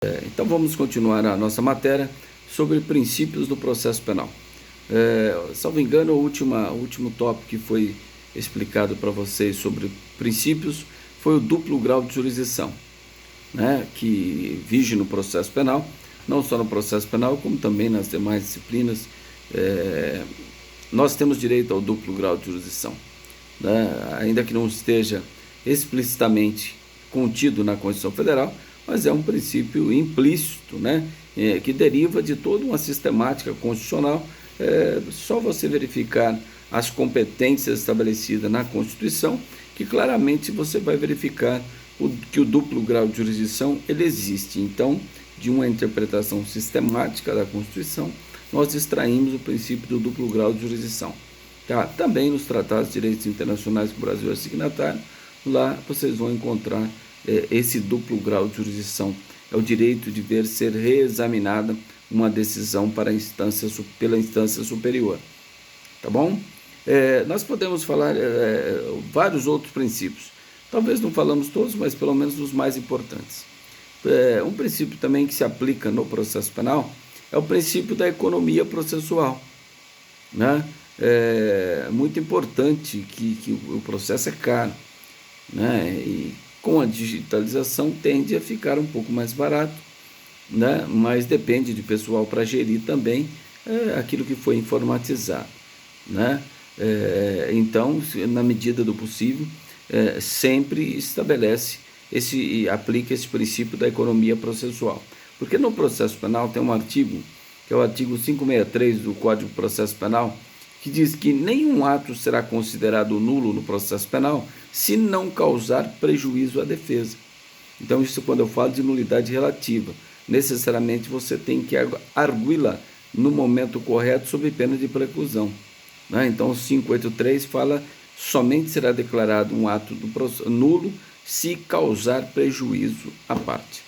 Então vamos continuar a nossa matéria sobre princípios do processo penal. Salvo engano, o último tópico que foi explicado para vocês sobre princípios foi o duplo grau de jurisdição, né, que vige no processo penal, não só no processo penal, como também nas demais disciplinas. Nós temos direito ao duplo grau de jurisdição, né, ainda que não esteja explicitamente contido na Constituição Federal, mas é um princípio implícito, né, que deriva de toda uma sistemática constitucional. Só você verificar as competências estabelecidas na Constituição, que claramente você vai verificar que o duplo grau de jurisdição ele existe. Então, de uma interpretação sistemática da Constituição, nós extraímos o princípio do duplo grau de jurisdição. Tá? Também nos tratados de direitos internacionais que o Brasil é signatário, lá vocês vão encontrar esse duplo grau de jurisdição. É o direito de ver ser reexaminada uma decisão pela instância superior. Tá bom? Nós podemos falar vários outros princípios. Talvez não falamos todos, mas pelo menos os mais importantes. Um princípio também que se aplica no processo penal é o princípio da economia processual, né? É muito importante que o processo é caro, né? E com a digitalização tende a ficar um pouco mais barato, né? Mas depende de pessoal para gerir também aquilo que foi informatizado, né? Então, na medida do possível, sempre aplica esse princípio da economia processual. Porque no processo penal tem um artigo, que é o artigo 563 do Código de Processo Penal, que diz que nenhum ato será considerado nulo no processo penal se não causar prejuízo à defesa. Então, isso quando eu falo de nulidade relativa, necessariamente você tem que arguí-la no momento correto sob pena de preclusão, né? Então, o 583 fala somente será declarado um ato nulo se causar prejuízo à parte.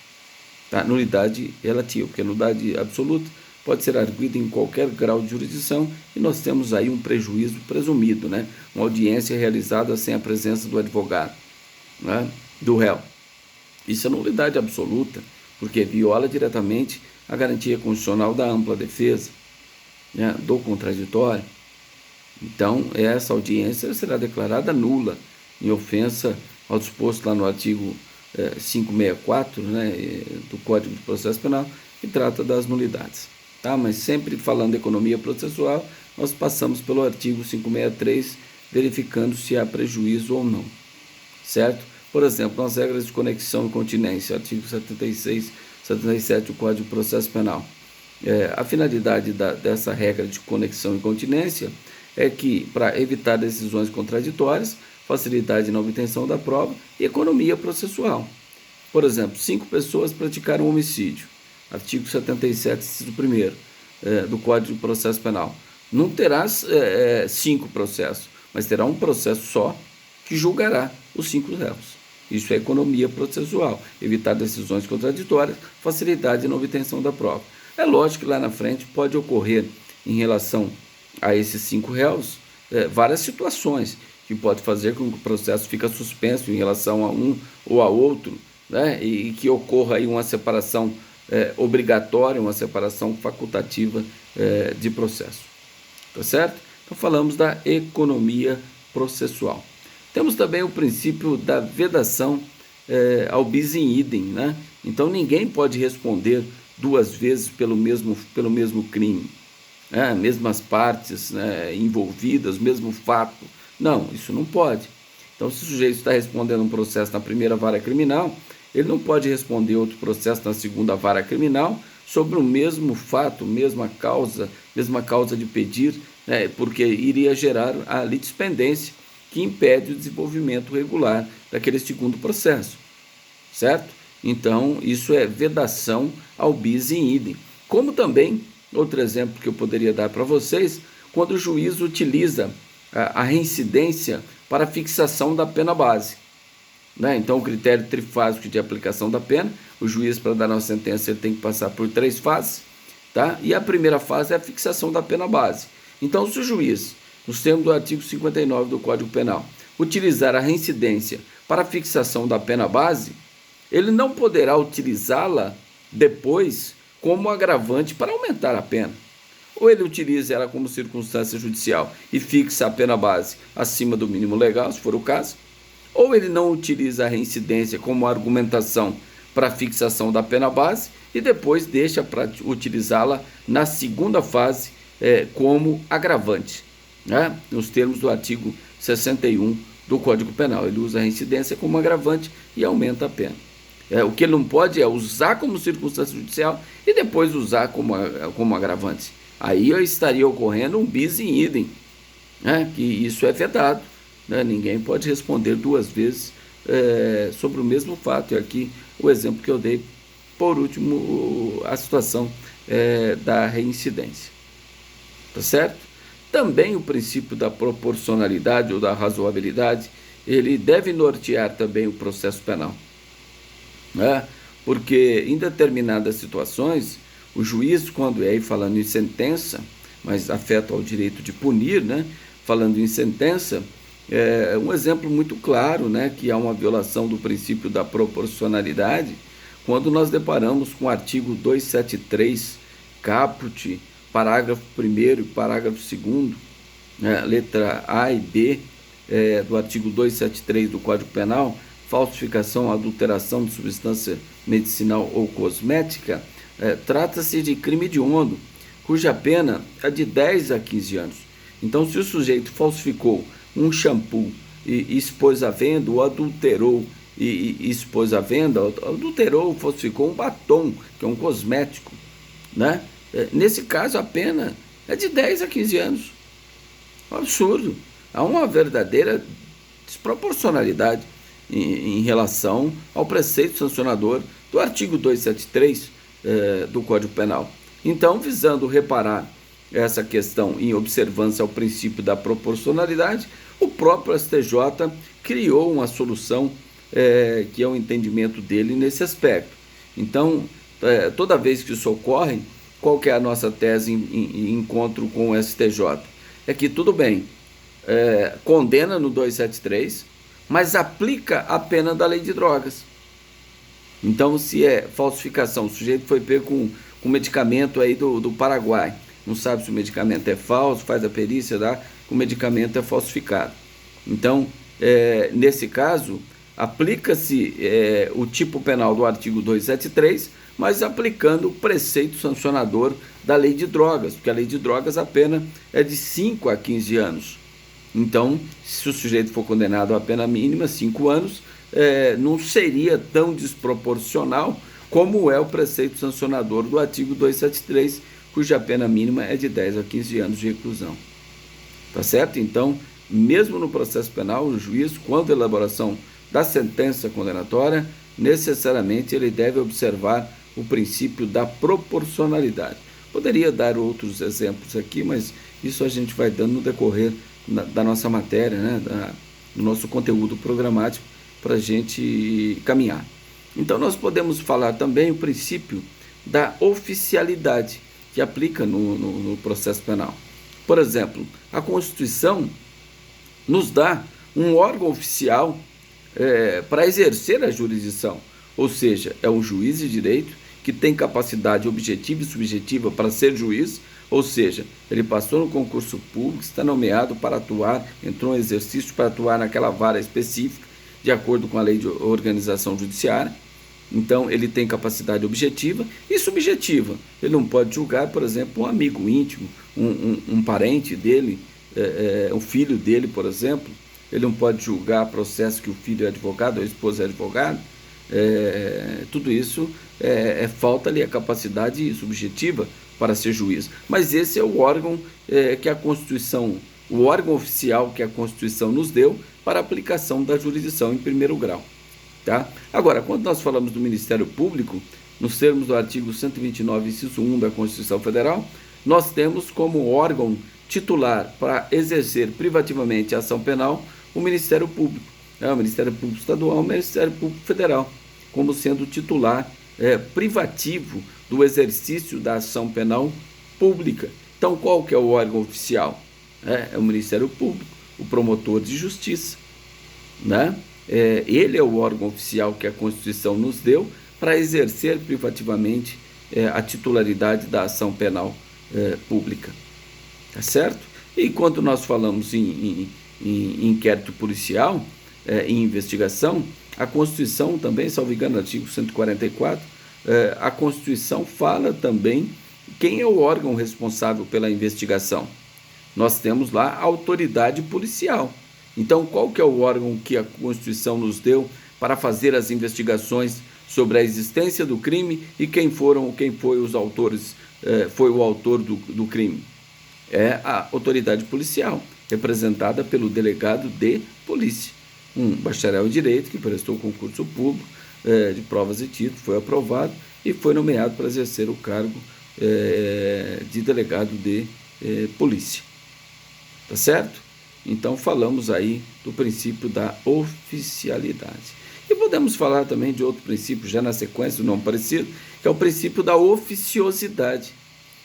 Tá? Nulidade relativa, porque nulidade absoluta pode ser arguida em qualquer grau de jurisdição e nós temos aí um prejuízo presumido, né? Uma audiência realizada sem a presença do advogado, né? Do réu. Isso é nulidade absoluta, porque viola diretamente a garantia constitucional da ampla defesa, né? Do contraditório. Então, essa audiência será declarada nula, em ofensa ao disposto lá no artigo 564, né, do Código de Processo Penal, que trata das nulidades. Tá? Mas sempre falando de economia processual, nós passamos pelo artigo 563, verificando se há prejuízo ou não. Certo? Por exemplo, nas regras de conexão e continência, artigo 76, 77 do Código de Processo Penal. A finalidade dessa regra de conexão e continência é que, para evitar decisões contraditórias, facilidade na obtenção da prova e economia processual. Por exemplo, 5 pessoas praticaram homicídio, artigo 77, inciso 1º, do Código de Processo Penal. Não terá 5 processos, mas terá um processo só que julgará os 5 réus. Isso é economia processual, evitar decisões contraditórias, facilidade na obtenção da prova. É lógico que lá na frente pode ocorrer, em relação a esses 5 réus, várias situações que pode fazer com que o processo fique suspenso em relação a um ou a outro, né? E que ocorra aí uma separação obrigatória, uma separação facultativa de processo. Tá certo? Então falamos da economia processual. Temos também o princípio da vedação ao bis in idem, né? Então ninguém pode responder 2 vezes pelo mesmo crime, né? Mesmas partes, né, envolvidas, mesmo fato. Não, isso não pode. Então, se o sujeito está respondendo um processo na primeira vara criminal, ele não pode responder outro processo na segunda vara criminal sobre o mesmo fato, mesma causa de pedir, né, porque iria gerar a litispendência que impede o desenvolvimento regular daquele segundo processo, certo? Então, isso é vedação ao bis in idem. Como também, outro exemplo que eu poderia dar para vocês, quando o juiz utiliza a reincidência para a fixação da pena base, né? Então, o critério trifásico de aplicação da pena, o juiz, para dar uma sentença, ele tem que passar por 3 fases, tá? E a primeira fase é a fixação da pena base. Então, se o juiz, nos termos do artigo 59 do Código Penal, utilizar a reincidência para a fixação da pena base, ele não poderá utilizá-la depois como agravante para aumentar a pena. Ou ele utiliza ela como circunstância judicial e fixa a pena base acima do mínimo legal, se for o caso, ou ele não utiliza a reincidência como argumentação para a fixação da pena base e depois deixa para utilizá-la na segunda fase como agravante, né? Nos termos do artigo 61 do Código Penal. Ele usa a reincidência como agravante e aumenta a pena. O que ele não pode é usar como circunstância judicial e depois usar como agravante. Aí estaria ocorrendo um bis in idem, né? Que isso é vedado, né? Ninguém pode responder duas vezes sobre o mesmo fato. E aqui o exemplo que eu dei, por último, a situação da reincidência. Tá certo? Também o princípio da proporcionalidade ou da razoabilidade, ele deve nortear também o processo penal, né? Porque em determinadas situações, o juiz, quando falando em sentença, mas afeta ao direito de punir, né? Falando em sentença, um exemplo muito claro, né? Que há uma violação do princípio da proporcionalidade, quando nós deparamos com o artigo 273, caput, parágrafo 1º e parágrafo 2º, letra A e B, do artigo 273 do Código Penal, falsificação, adulteração de substância medicinal ou cosmética, trata-se de crime hediondo, cuja pena é de 10 a 15 anos. Então, se o sujeito falsificou um shampoo e expôs à venda, ou adulterou e expôs à venda, adulterou ou falsificou um batom, que é um cosmético, né? Nesse caso, a pena é de 10 a 15 anos. Um absurdo. Há uma verdadeira desproporcionalidade em relação ao preceito sancionador do artigo 273 do Código Penal. Então, visando reparar essa questão em observância ao princípio da proporcionalidade, o próprio STJ criou uma solução que é o entendimento dele nesse aspecto. Então, toda vez que isso ocorre, qual que é a nossa tese em encontro com o STJ? É que tudo bem, condena no 273, mas aplica a pena da lei de drogas. Então, se é falsificação, o sujeito foi pego com medicamento aí do Paraguai, não sabe se o medicamento é falso, faz a perícia, o medicamento é falsificado. Então, nesse caso, aplica-se o tipo penal do artigo 273, mas aplicando o preceito sancionador da lei de drogas, porque a lei de drogas a pena é de 5 a 15 anos. Então, se o sujeito for condenado à pena mínima, 5 anos, não seria tão desproporcional como é o preceito sancionador do artigo 273, cuja pena mínima é de 10 a 15 anos de reclusão. Tá certo? Então, mesmo no processo penal, o juiz, quando a elaboração da sentença condenatória, necessariamente ele deve observar o princípio da proporcionalidade. Poderia dar outros exemplos aqui, mas isso a gente vai dando no decorrer da nossa matéria, né, do nosso conteúdo programático, para a gente caminhar. Então, nós podemos falar também o princípio da oficialidade, que aplica no processo penal. Por exemplo, a Constituição nos dá um órgão oficial para exercer a jurisdição, ou seja, é um juiz de direito que tem capacidade objetiva e subjetiva para ser juiz, ou seja, ele passou no concurso público, está nomeado para atuar, entrou em exercício para atuar naquela vara específica, de acordo com a lei de organização judiciária. Então, ele tem capacidade objetiva e subjetiva. Ele não pode julgar, por exemplo, um amigo íntimo, um parente dele, um filho dele, por exemplo. Ele não pode julgar processo que o filho é advogado, ou a esposa é advogada. Tudo isso falta-lhe a capacidade subjetiva para ser juiz. Mas esse é o órgão que a Constituição, o órgão oficial que a Constituição nos deu para a aplicação da jurisdição em primeiro grau. Tá? Agora, quando nós falamos do Ministério Público, nos termos do artigo 129, inciso 1 da Constituição Federal, nós temos como órgão titular para exercer privativamente a ação penal o Ministério Público. O Ministério Público Estadual, o Ministério Público Federal, como sendo titular privativo do exercício da ação penal pública. Então, qual que é o órgão oficial? É o Ministério Público, o promotor de justiça, né? Ele é o órgão oficial que a Constituição nos deu para exercer privativamente a titularidade da ação penal pública. Tá certo? E quando nós falamos em inquérito policial, em investigação, a Constituição também, salvo engano, artigo 144, a Constituição fala também quem é o órgão responsável pela investigação. Nós temos lá a autoridade policial. Então, qual que é o órgão que a Constituição nos deu para fazer as investigações sobre a existência do crime e quem foi os autores, foi o autor do crime? É a autoridade policial, representada pelo delegado de polícia, um bacharel em direito que prestou concurso público de provas e títulos, foi aprovado e foi nomeado para exercer o cargo de delegado de polícia. Tá certo? Então falamos aí do princípio da oficialidade. E podemos falar também de outro princípio, já na sequência, não parecido, que é o princípio da oficiosidade.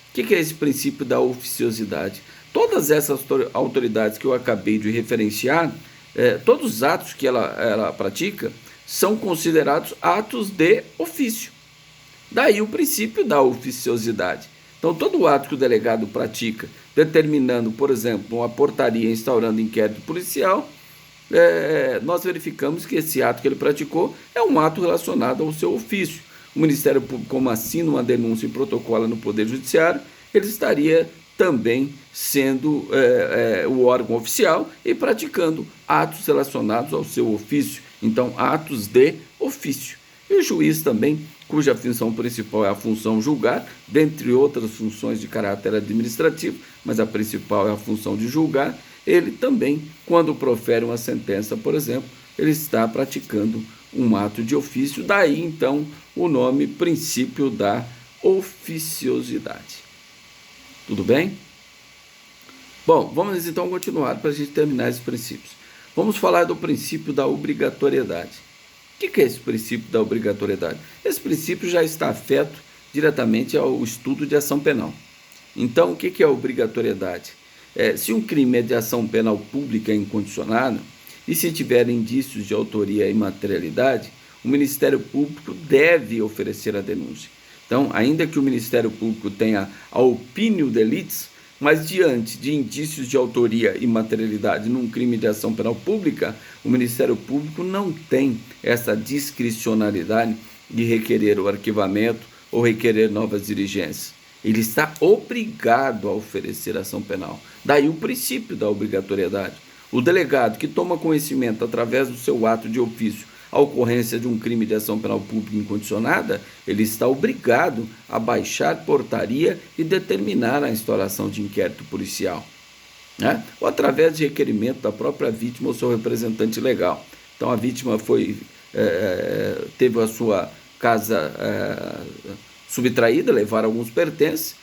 O que é esse princípio da oficiosidade? Todas essas autoridades que eu acabei de referenciar, todos os atos que ela pratica, são considerados atos de ofício. Daí o princípio da oficiosidade. Então, todo ato que o delegado pratica, determinando, por exemplo, uma portaria instaurando inquérito policial, nós verificamos que esse ato que ele praticou é um ato relacionado ao seu ofício. O Ministério Público, como assina uma denúncia e protocola no Poder Judiciário, ele estaria também sendo o órgão oficial e praticando atos relacionados ao seu ofício. Então, atos de ofício. E o juiz também, cuja função principal é a função julgar, dentre outras funções de caráter administrativo, mas a principal é a função de julgar, ele também, quando profere uma sentença, por exemplo, ele está praticando um ato de ofício, daí então o nome princípio da oficiosidade. Tudo bem? Bom, vamos então continuar para a gente terminar esses princípios. Vamos falar do princípio da obrigatoriedade. O que é esse princípio da obrigatoriedade? Esse princípio já está afeto diretamente ao estudo de ação penal. Então, o que é a obrigatoriedade? Se um crime é de ação penal pública incondicionada e se tiver indícios de autoria e materialidade, o Ministério Público deve oferecer a denúncia. Então, ainda que o Ministério Público tenha a opinião de litis, mas diante de indícios de autoria e materialidade num crime de ação penal pública, o Ministério Público não tem essa discricionalidade de requerer o arquivamento ou requerer novas diligências. Ele está obrigado a oferecer ação penal. Daí o princípio da obrigatoriedade. O delegado que toma conhecimento através do seu ato de ofício a ocorrência de um crime de ação penal pública incondicionada, ele está obrigado a baixar portaria e determinar a instauração de inquérito policial, né? Ou através de requerimento da própria vítima ou seu representante legal. Então a vítima teve a sua casa subtraída, levaram alguns pertences,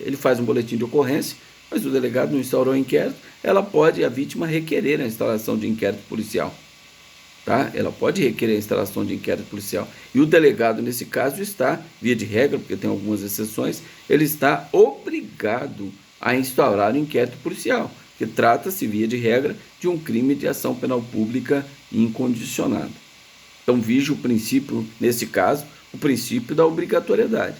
ele faz um boletim de ocorrência, mas o delegado não instaurou inquérito, a vítima requerer a instauração de inquérito policial. Tá? Ela pode requerer a instalação de inquérito policial. E o delegado, nesse caso, está, via de regra, porque tem algumas exceções, ele está obrigado a instaurar o inquérito policial, que trata-se, via de regra, de um crime de ação penal pública incondicionada. Então, vige o princípio, nesse caso, o princípio da obrigatoriedade.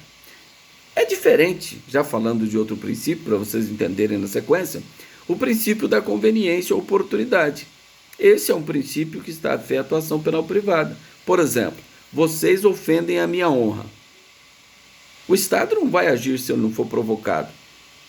É diferente, já falando de outro princípio, para vocês entenderem na sequência, o princípio da conveniência ou oportunidade. Esse é um princípio que está afeto à ação penal privada. Por exemplo, vocês ofendem a minha honra. O Estado não vai agir se eu não for provocado.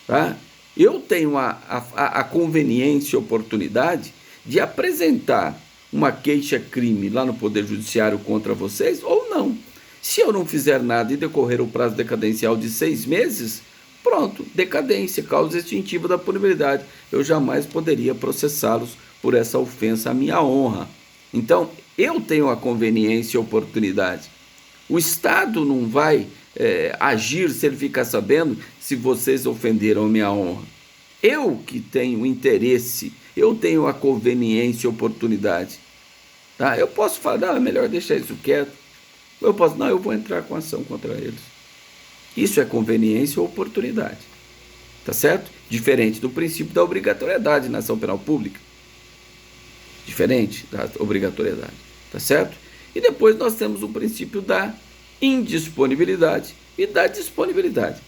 Tá? Eu tenho a conveniência e oportunidade de apresentar uma queixa-crime lá no Poder Judiciário contra vocês ou não. Se eu não fizer nada e decorrer o prazo decadencial de 6 meses, pronto, decadência, causa extintiva da punibilidade. Eu jamais poderia processá-los por essa ofensa à minha honra. Então, eu tenho a conveniência e a oportunidade. O Estado não vai agir se ele ficar sabendo se vocês ofenderam a minha honra. Eu que tenho interesse, eu tenho a conveniência e a oportunidade. Tá? Eu posso falar, não, é melhor deixar isso quieto. Eu posso, não, eu vou entrar com ação contra eles. Isso é conveniência ou oportunidade. Tá certo? Diferente do princípio da obrigatoriedade na ação penal pública. Diferente da obrigatoriedade, tá certo? E depois nós temos o princípio da indisponibilidade e da disponibilidade.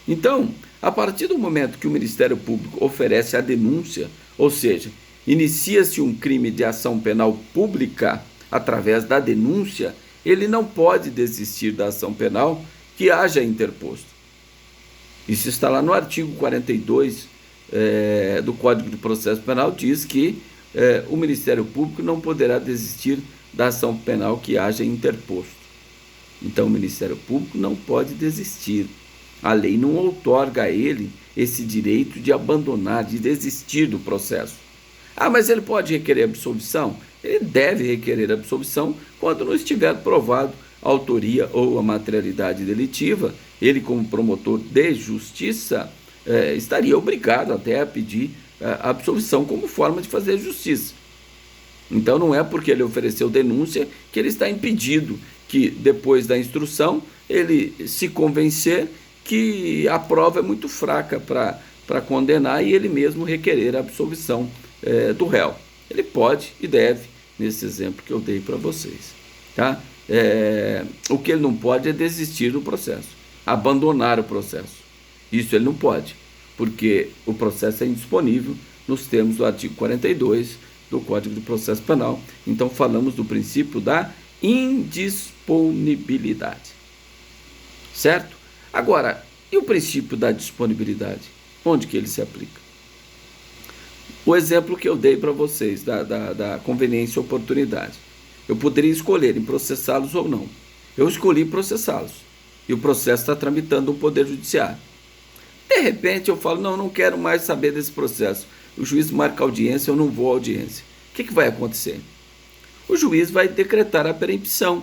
Então, a partir do momento que o Ministério Público oferece a denúncia, ou seja, inicia-se um crime de ação penal pública através da denúncia, ele não pode desistir da ação penal que haja interposto. Isso está lá no artigo 42 do Código de Processo Penal, diz que o Ministério Público não poderá desistir da ação penal que haja interposto. Então, o Ministério Público não pode desistir. A lei não outorga a ele esse direito de abandonar, de desistir do processo. Ah, mas ele pode requerer absolvição? Ele deve requerer absolvição quando não estiver provado a autoria ou a materialidade delitiva. Ele, como promotor de justiça, estaria obrigado até a pedir absolvição como forma de fazer justiça. Então, não é porque ele ofereceu denúncia que ele está impedido que, depois da instrução, ele se convencer que a prova é muito fraca para condenar e ele mesmo requerer a absolvição do réu. Ele pode e deve, nesse exemplo que eu dei para vocês. Tá? O que ele não pode é desistir do processo, abandonar o processo. Isso ele não pode, porque o processo é indisponível nos termos do artigo 42 do Código de Processo Penal. Então, falamos do princípio da indisponibilidade. Certo? Agora, e o princípio da disponibilidade? Onde que ele se aplica? O exemplo que eu dei para vocês, da conveniência e oportunidade. Eu poderia escolher em processá-los ou não. Eu escolhi processá-los. E o processo está tramitando no Poder Judiciário. De repente eu falo, não quero mais saber desse processo. O juiz marca audiência, eu não vou à audiência. O que vai acontecer? O juiz vai decretar a perempção,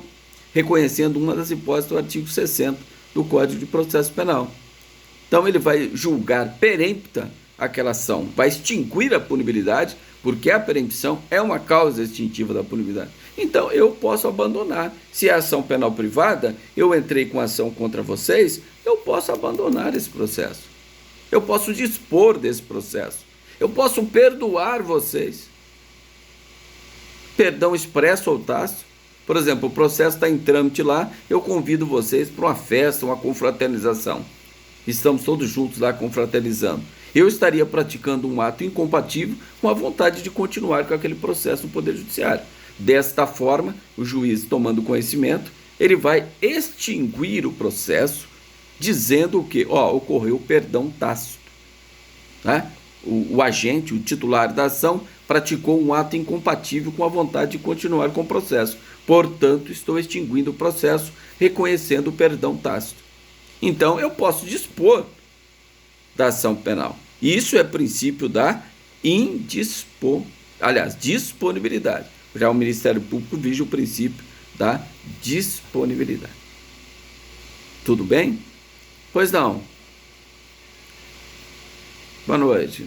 reconhecendo uma das hipóteses do artigo 60 do Código de Processo Penal. Então ele vai julgar perempta aquela ação, vai extinguir a punibilidade, porque a perempção é uma causa extintiva da punibilidade. Então eu posso abandonar. Se é ação penal privada, eu entrei com ação contra vocês, eu posso abandonar esse processo. Eu posso dispor desse processo. Eu posso perdoar vocês. Perdão expresso ou tácito. Por exemplo, o processo está em trâmite lá, eu convido vocês para uma festa, uma confraternização. Estamos todos juntos lá confraternizando. Eu estaria praticando um ato incompatível com a vontade de continuar com aquele processo no Poder Judiciário. Desta forma, o juiz, tomando conhecimento, ele vai extinguir o processo, dizendo o quê? Ocorreu perdão tácito. Né? O agente, o titular da ação, praticou um ato incompatível com a vontade de continuar com o processo. Portanto, estou extinguindo o processo, reconhecendo o perdão tácito. Então, eu posso dispor da ação penal. Isso é princípio da disponibilidade. Já o Ministério Público vige o princípio da disponibilidade. Tudo bem? Pois não. Boa noite.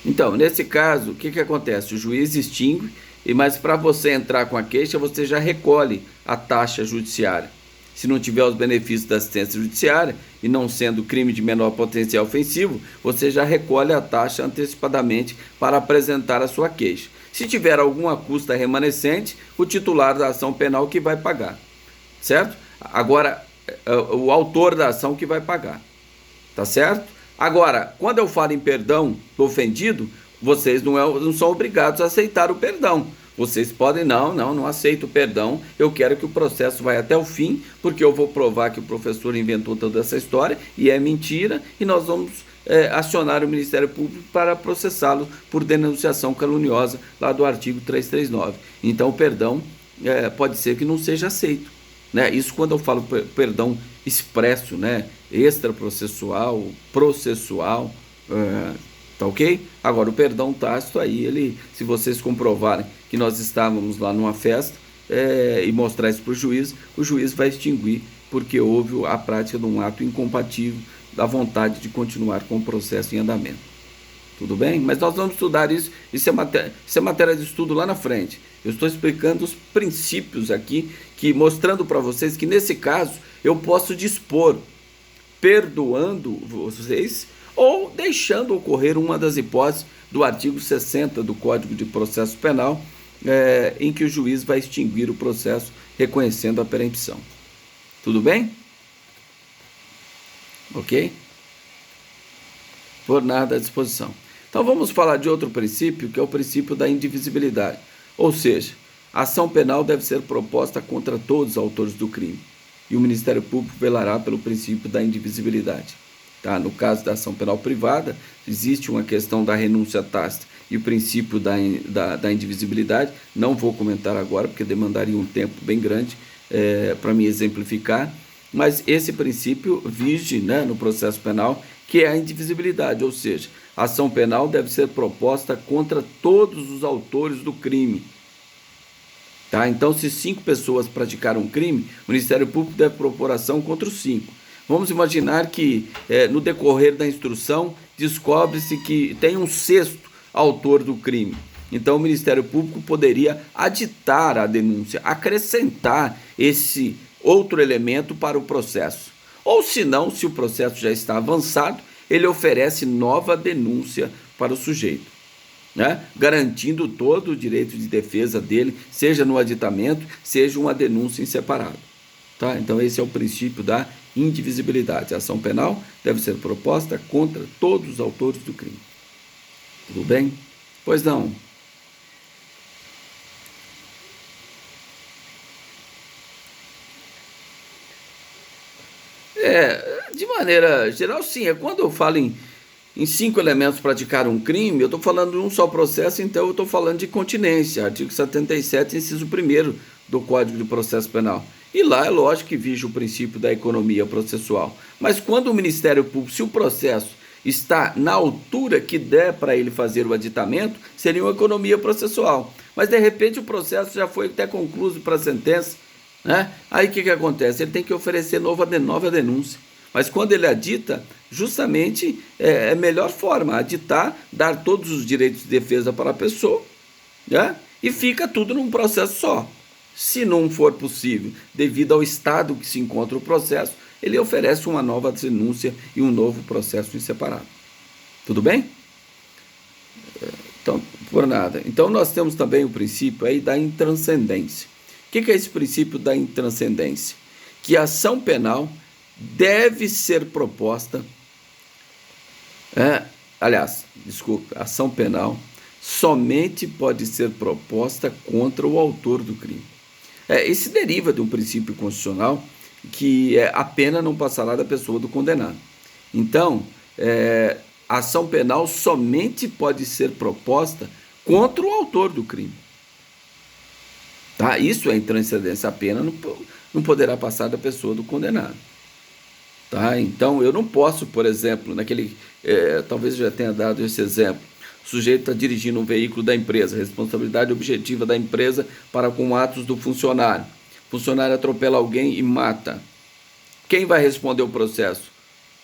Então, nesse caso, o que acontece? O juiz extingue, mas para você entrar com a queixa, você já recolhe a taxa judiciária. Se não tiver os benefícios da assistência judiciária, e não sendo crime de menor potencial ofensivo, você já recolhe a taxa antecipadamente para apresentar a sua queixa. Se tiver alguma custa remanescente, o titular da ação penal que vai pagar. Certo? Agora, o autor da ação que vai pagar. Tá certo? Agora, quando eu falo em perdão do ofendido, vocês não são obrigados a aceitar o perdão. Vocês podem, não aceito o perdão, eu quero que o processo vá até o fim, porque eu vou provar que o professor inventou toda essa história e é mentira, e nós vamos acionar o Ministério Público para processá-lo por denunciação caluniosa, lá do artigo 339. Então, o perdão pode ser que não seja aceito. Né? Isso quando eu falo perdão expresso, né? Extraprocessual, processual, tá ok? Agora, o perdão tácito, aí, se vocês comprovarem que nós estávamos lá numa festa e mostrar isso para o juiz vai extinguir, porque houve a prática de um ato incompatível da vontade de continuar com o processo em andamento. Tudo bem? Mas nós vamos estudar isso é matéria de estudo lá na frente. Eu estou explicando os princípios aqui, mostrando para vocês que nesse caso eu posso dispor perdoando vocês ou deixando ocorrer uma das hipóteses do artigo 60 do Código de Processo Penal, em que o juiz vai extinguir o processo reconhecendo a perempção. Tudo bem? Ok? Por nada à disposição. Então vamos falar de outro princípio, que é o princípio da indivisibilidade. Ou seja, a ação penal deve ser proposta contra todos os autores do crime. E o Ministério Público velará pelo princípio da indivisibilidade. Tá? No caso da ação penal privada, existe uma questão da renúncia tácita e o princípio da indivisibilidade. Não vou comentar agora, porque demandaria um tempo bem grande para me exemplificar. Mas esse princípio vige, né, no processo penal, que é a indivisibilidade, ou seja, a ação penal deve ser proposta contra todos os autores do crime. Tá? Então, se 5 pessoas praticaram um crime, o Ministério Público deve propor ação contra os 5. Vamos imaginar que, no decorrer da instrução, descobre-se que tem um 6º autor do crime. Então, o Ministério Público poderia aditar a denúncia, acrescentar esse outro elemento para o processo. Ou, se não, se o processo já está avançado, ele oferece nova denúncia para o sujeito, né? Garantindo todo o direito de defesa dele, seja no aditamento, seja uma denúncia em separado. Tá? Então, esse é o princípio da indivisibilidade. A ação penal deve ser proposta contra todos os autores do crime. Tudo bem? Pois não. De maneira geral, sim. Quando eu falo em 5 elementos praticaram um crime, eu estou falando de um só processo, então eu estou falando de continência, artigo 77, inciso 1º do Código de Processo Penal. E lá é lógico que vige o princípio da economia processual. Mas quando o Ministério Público, se o processo está na altura que der para ele fazer o aditamento, seria uma economia processual. Mas de repente o processo já foi até concluído para a sentença, né? Aí o que acontece? Ele tem que oferecer nova denúncia. Mas quando ele adita, justamente é a melhor forma, aditar, dar todos os direitos de defesa para a pessoa, né? E fica tudo num processo só. Se não for possível, devido ao estado que se encontra o processo, ele oferece uma nova denúncia e um novo processo em separado. Tudo bem? Então, por nada. Então, nós temos também o princípio aí da intranscendência. O que é esse princípio da intranscendência? Que a ação penal deve ser proposta, a ação penal somente pode ser proposta contra o autor do crime. Isso deriva de um princípio constitucional que a pena não passará da pessoa do condenado. Então, a ação penal somente pode ser proposta contra o autor do crime. Tá? Isso é intranscendência. A pena não poderá passar da pessoa do condenado. Tá? Então, eu não posso, por exemplo, talvez eu já tenha dado esse exemplo, o sujeito está dirigindo um veículo da empresa, responsabilidade objetiva da empresa para com atos do funcionário. O funcionário atropela alguém e mata. Quem vai responder o processo?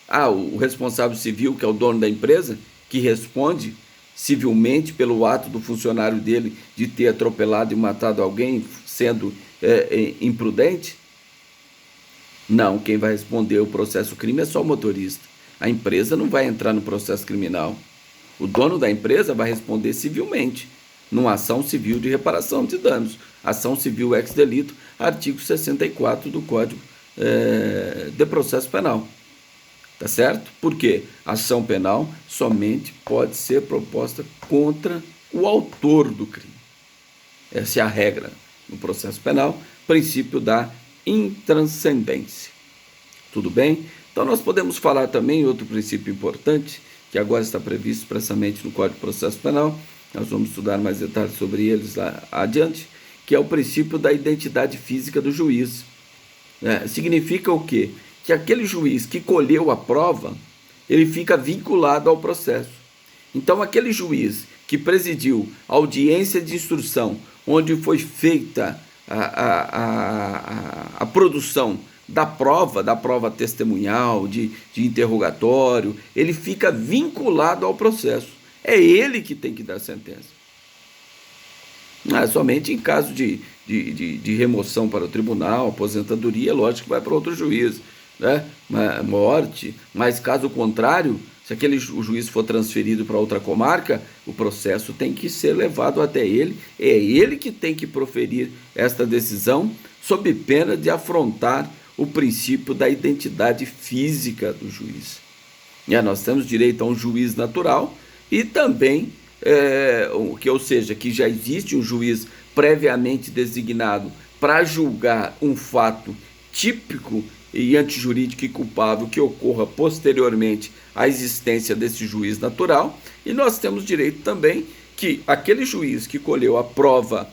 O responsável civil, que é o dono da empresa, que responde civilmente pelo ato do funcionário dele de ter atropelado e matado alguém, sendo imprudente? Não, quem vai responder o processo crime é só o motorista. A empresa não vai entrar no processo criminal. O dono da empresa vai responder civilmente, numa ação civil de reparação de danos. Ação civil ex delito, artigo 64 do Código de Processo Penal. Tá certo? Por quê? Ação penal somente pode ser proposta contra o autor do crime. Essa é a regra no processo penal, princípio da intranscendência. Tudo bem? Então nós podemos falar também outro princípio importante, que agora está previsto expressamente no Código de Processo Penal, nós vamos estudar mais detalhes sobre eles lá adiante, que é o princípio da identidade física do juiz. Significa o quê? Que aquele juiz que colheu a prova, ele fica vinculado ao processo. Então, aquele juiz que presidiu a audiência de instrução, onde foi feita a produção da prova testemunhal, de interrogatório, ele fica vinculado ao processo. é ele que tem que dar sentença. Somente em caso de remoção para o tribunal, aposentadoria, lógico que vai para outro juiz, né? Morte, mas caso contrário, se o juiz for transferido para outra comarca, o processo tem que ser levado até ele, é ele que tem que proferir esta decisão, sob pena de afrontar o princípio da identidade física do juiz. Nós temos direito a um juiz natural e também, ou seja, que já existe um juiz previamente designado para julgar um fato típico e antijurídico e culpável que ocorra posteriormente à existência desse juiz natural, e nós temos direito também que aquele juiz que colheu a prova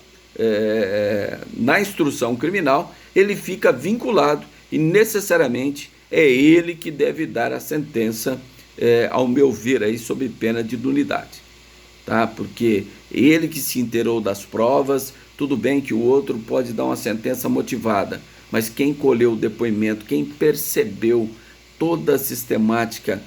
na instrução criminal, ele fica vinculado e necessariamente é ele que deve dar a sentença, ao meu ver, aí, sob pena de nulidade. Tá? Porque ele que se inteirou das provas, tudo bem que o outro pode dar uma sentença motivada, mas quem colheu o depoimento, quem percebeu toda a sistemática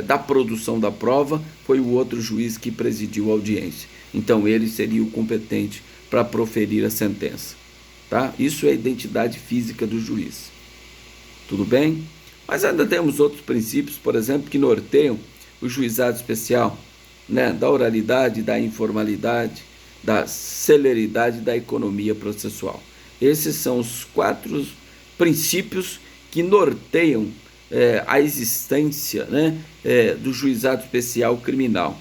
da produção da prova, foi o outro juiz que presidiu a audiência. Então ele seria o competente para proferir a sentença. Tá? Isso é a identidade física do juiz. Tudo bem? Mas ainda temos outros princípios, por exemplo, que norteiam o juizado especial, né? Da oralidade, da informalidade, da celeridade e da economia processual. Esses são os 4 princípios que norteiam a existência, né, do juizado especial criminal.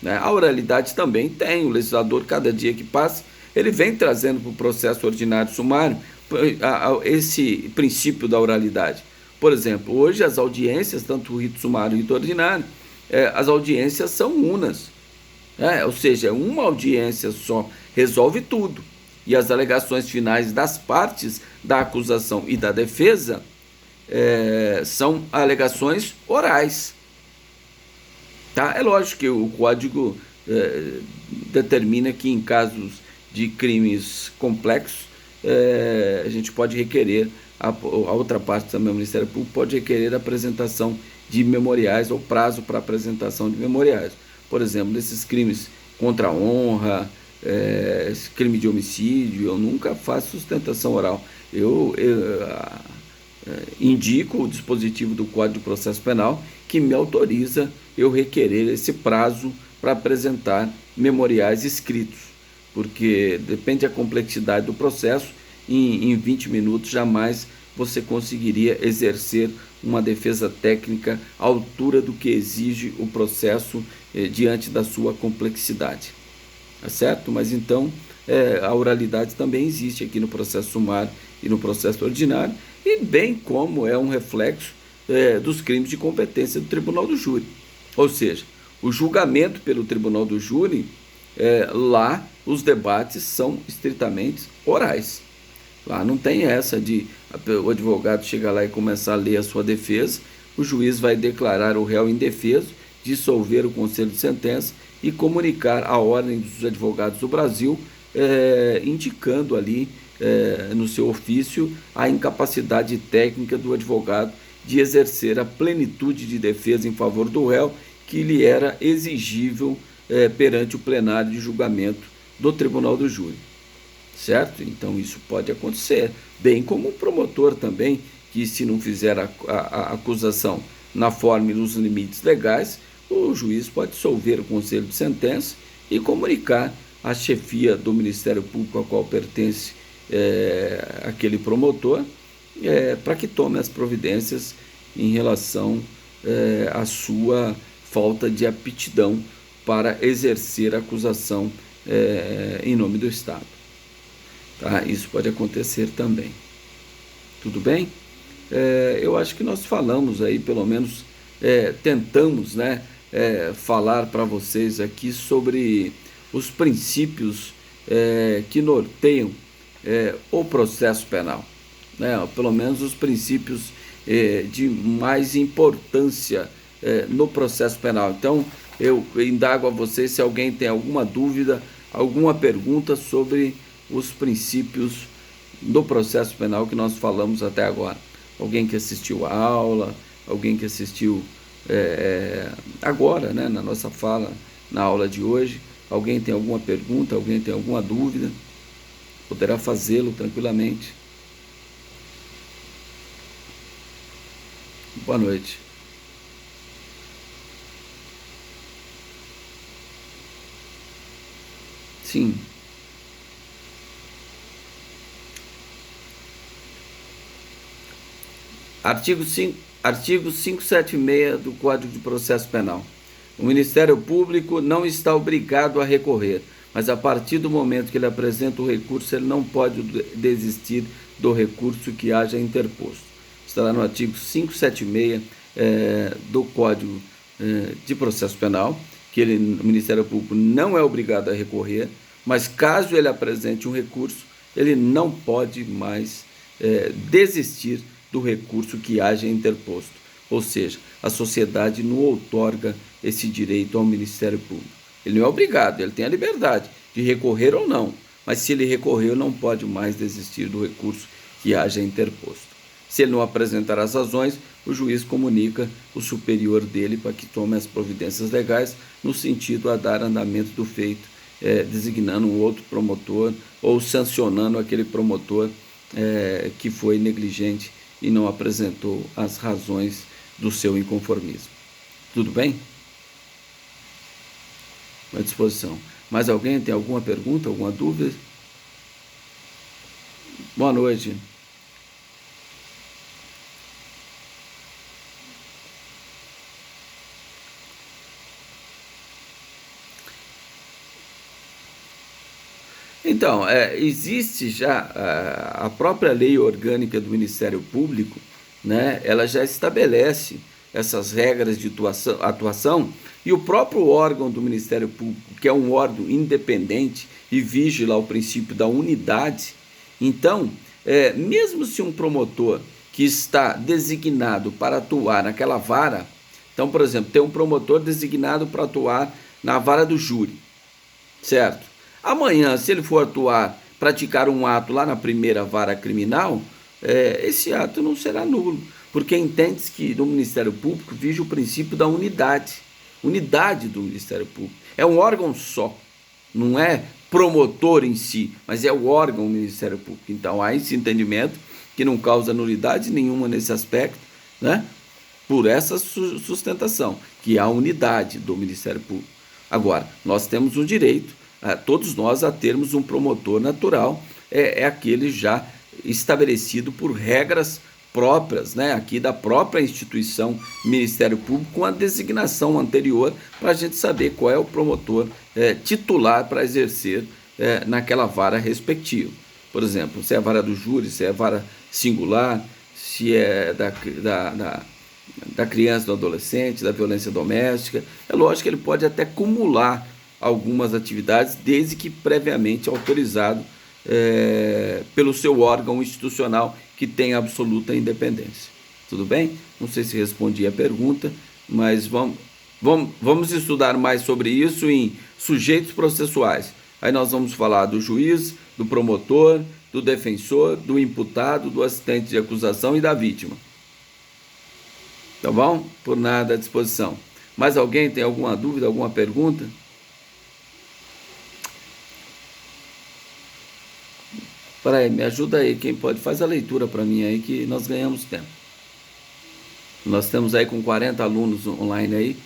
Né? A oralidade também tem, o legislador, cada dia que passa, ele vem trazendo para o processo ordinário sumário esse princípio da oralidade. Por exemplo, hoje as audiências, tanto o rito sumário e o rito ordinário, as audiências são unas. Ou seja, uma audiência só resolve tudo. E as alegações finais das partes da acusação e da defesa são alegações orais. Tá? É lógico que o Código determina que em casos de crimes complexos, a gente pode requerer, a outra parte também, o Ministério Público pode requerer a apresentação de memoriais ou prazo para apresentação de memoriais. Por exemplo, nesses crimes contra a honra, esse crime de homicídio, eu nunca faço sustentação oral. Eu indico o dispositivo do Código de Processo Penal que me autoriza eu requerer esse prazo para apresentar memoriais escritos, porque depende da complexidade do processo, em 20 minutos jamais você conseguiria exercer uma defesa técnica à altura do que exige o processo diante da sua complexidade. Tá certo? Mas então a oralidade também existe aqui no processo sumário e no processo ordinário, e bem como é um reflexo dos crimes de competência do tribunal do júri. Ou seja, o julgamento pelo tribunal do júri, lá os debates são estritamente orais. Lá não tem essa de o advogado chegar lá e começar a ler a sua defesa, o juiz vai declarar o réu indefeso, dissolver o conselho de sentença e comunicar à Ordem dos Advogados do Brasil, indicando ali no seu ofício a incapacidade técnica do advogado de exercer a plenitude de defesa em favor do réu que lhe era exigível perante o plenário de julgamento do tribunal do júri. Certo? Então isso pode acontecer, bem como o promotor também, que se não fizer a acusação na forma e nos limites legais, o juiz pode dissolver o conselho de sentença e comunicar à chefia do Ministério Público a qual pertence aquele promotor, para que tome as providências em relação à sua falta de aptidão para exercer a acusação em nome do Estado. Tá? Isso pode acontecer também. Tudo bem? Eu acho que nós falamos aí, pelo menos tentamos, né, falar para vocês aqui sobre os princípios que norteiam o processo penal, né? Pelo menos os princípios de mais importância no processo penal. Então, eu indago a vocês se alguém tem alguma dúvida, alguma pergunta sobre os princípios do processo penal que nós falamos até agora. Alguém que assistiu a aula, alguém que assistiu agora, né, na nossa fala, na aula de hoje. Alguém tem alguma pergunta, alguém tem alguma dúvida, poderá fazê-lo tranquilamente. Boa noite. Sim. Artigo 576 do Código de Processo Penal. O Ministério Público não está obrigado a recorrer, mas a partir do momento que ele apresenta o recurso, ele não pode desistir do recurso que haja interposto. Está lá no artigo 576 do Código de Processo Penal, que o Ministério Público não é obrigado a recorrer, mas caso ele apresente um recurso, ele não pode mais desistir do recurso que haja interposto. Ou seja, a sociedade não outorga esse direito ao Ministério Público. Ele não é obrigado, ele tem a liberdade de recorrer ou não, mas se ele recorreu, não pode mais desistir do recurso que haja interposto. Se ele não apresentar as razões, o juiz comunica o superior dele para que tome as providências legais no sentido a dar andamento do feito, designando um outro promotor ou sancionando aquele promotor que foi negligente e não apresentou as razões do seu inconformismo. Tudo bem? À disposição. Mais alguém tem alguma pergunta, alguma dúvida? Boa noite. Então, existe já a própria lei orgânica do Ministério Público, né? Ela já estabelece essas regras de atuação, e o próprio órgão do Ministério Público, que é um órgão independente e vige lá o princípio da unidade. Então, mesmo se um promotor que está designado para atuar naquela vara, então, por exemplo, tem um promotor designado para atuar na vara do júri, certo? Amanhã, se ele for atuar, praticar um ato lá na primeira vara criminal, esse ato não será nulo, porque entende-se que no Ministério Público vige o princípio da unidade do Ministério Público. É um órgão só, não é promotor em si, mas é o órgão do Ministério Público. Então há esse entendimento que não causa nulidade nenhuma nesse aspecto, né? Por essa sustentação, que há a unidade do Ministério Público. Agora, nós temos o direito, todos nós, a termos um promotor natural, aquele já estabelecido por regras próprias, né, aqui da própria instituição Ministério Público, com a designação anterior, para a gente saber qual é o promotor titular para exercer naquela vara respectiva. Por exemplo, se é a vara do júri, se é a vara singular, se é da criança, do adolescente, da violência doméstica. É lógico que ele pode até cumular algumas atividades, desde que previamente autorizado pelo seu órgão institucional, que tem absoluta independência. Tudo bem? Não sei se respondi a pergunta, mas vamos estudar mais sobre isso em sujeitos processuais. Aí nós vamos falar do juiz, do promotor, do defensor, do imputado, do assistente de acusação e da vítima. Tá bom? Por nada, à disposição. Mais alguém tem alguma dúvida, alguma pergunta? Peraí, me ajuda aí, quem pode, faz a leitura para mim aí, que nós ganhamos tempo. Nós estamos aí com 40 alunos online aí.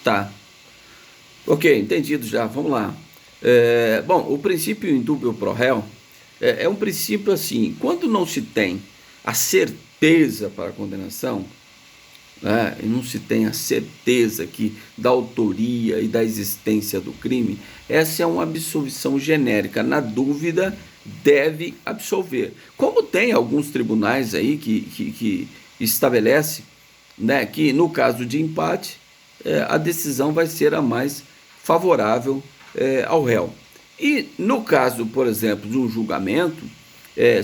Tá. Ok, entendido já, vamos lá. Bom, o princípio in dubio pro réu é um princípio assim, quando não se tem a certeza para a condenação, né, e não se tem a certeza da autoria e da existência do crime, essa é uma absolvição genérica. Na dúvida, deve absolver. Como tem alguns tribunais aí que estabelece, né, que no caso de empate, a decisão vai ser a mais favorável ao réu. E no caso, por exemplo, de um julgamento,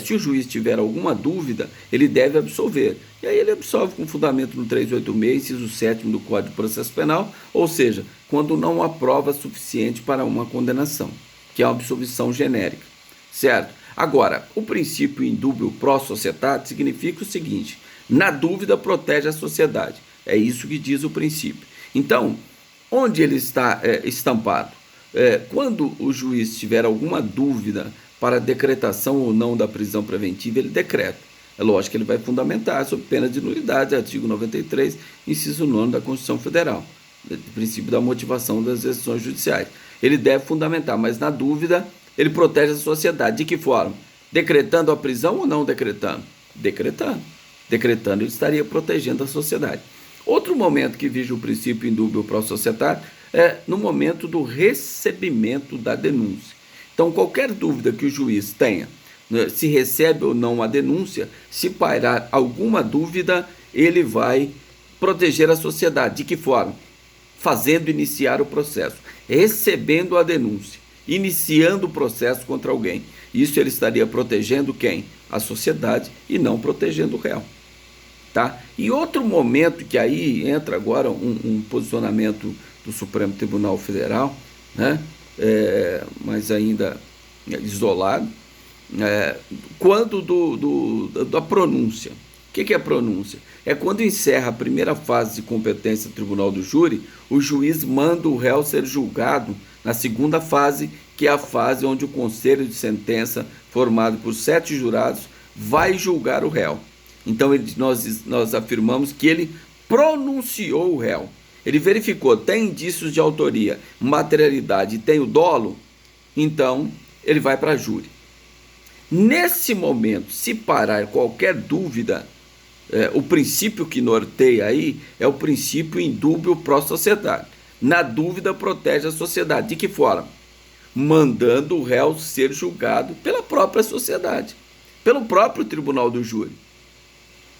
se o juiz tiver alguma dúvida, ele deve absolver. E aí ele absolve com fundamento no 386, inciso 7º do Código de Processo Penal, ou seja, quando não há prova suficiente para uma condenação, que é uma absolvição genérica, certo? Agora, o princípio indúbio pro societate significa o seguinte: na dúvida protege a sociedade. É isso que diz o princípio. Então, onde ele está estampado? Quando o juiz tiver alguma dúvida para a decretação ou não da prisão preventiva, ele decreta. É lógico que ele vai fundamentar sob pena de nulidade, artigo 93, inciso 9 da Constituição Federal, princípio da motivação das decisões judiciais. Ele deve fundamentar, mas na dúvida, ele protege a sociedade. De que forma? Decretando a prisão ou não decretando? Decretando. Decretando, ele estaria protegendo a sociedade. Outro momento que vige o princípio indúbio pro societate é no momento do recebimento da denúncia. Então, qualquer dúvida que o juiz tenha, né, se recebe ou não a denúncia, se pairar alguma dúvida, ele vai proteger a sociedade. De que forma? Fazendo iniciar o processo, recebendo a denúncia, iniciando o processo contra alguém. Isso ele estaria protegendo quem? A sociedade, e não protegendo o réu. Tá? E outro momento que aí entra agora um posicionamento do Supremo Tribunal Federal, né? Mas ainda isolado, quando da pronúncia. O que é pronúncia? É quando encerra a primeira fase de competência do tribunal do júri, o juiz manda o réu ser julgado na segunda fase, que é a fase onde o conselho de sentença, formado por 7 jurados, vai julgar o réu. Então nós afirmamos que ele pronunciou o réu. Ele verificou, tem indícios de autoria, materialidade e tem o dolo, então ele vai para a júri. Nesse momento, se parar qualquer dúvida, o princípio que norteia aí é o princípio indúbio pro societate. Na dúvida, protege a sociedade. De que forma? Mandando o réu ser julgado pela própria sociedade, pelo próprio tribunal do júri.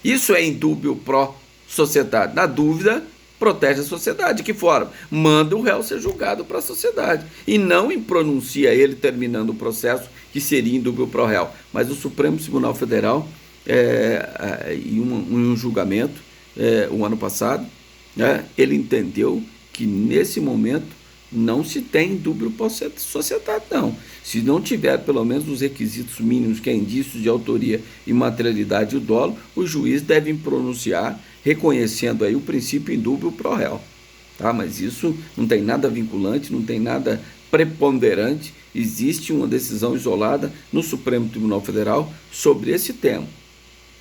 Isso é indúbio pro societate. Na dúvida, protege a sociedade. De que forma? Manda o réu ser julgado para a sociedade e não pronuncia ele terminando o processo, que seria indúbio pro réu. Mas o Supremo Tribunal Federal, em um julgamento, o ano passado, ele entendeu que nesse momento não se tem indúbio pro societate, não. Se não tiver pelo menos os requisitos mínimos, que é indícios de autoria e materialidade e o dolo, o juiz deve pronunciar, reconhecendo aí o princípio indúbio pro réu. Tá? Mas isso não tem nada vinculante, não tem nada preponderante. Existe uma decisão isolada no Supremo Tribunal Federal sobre esse tema.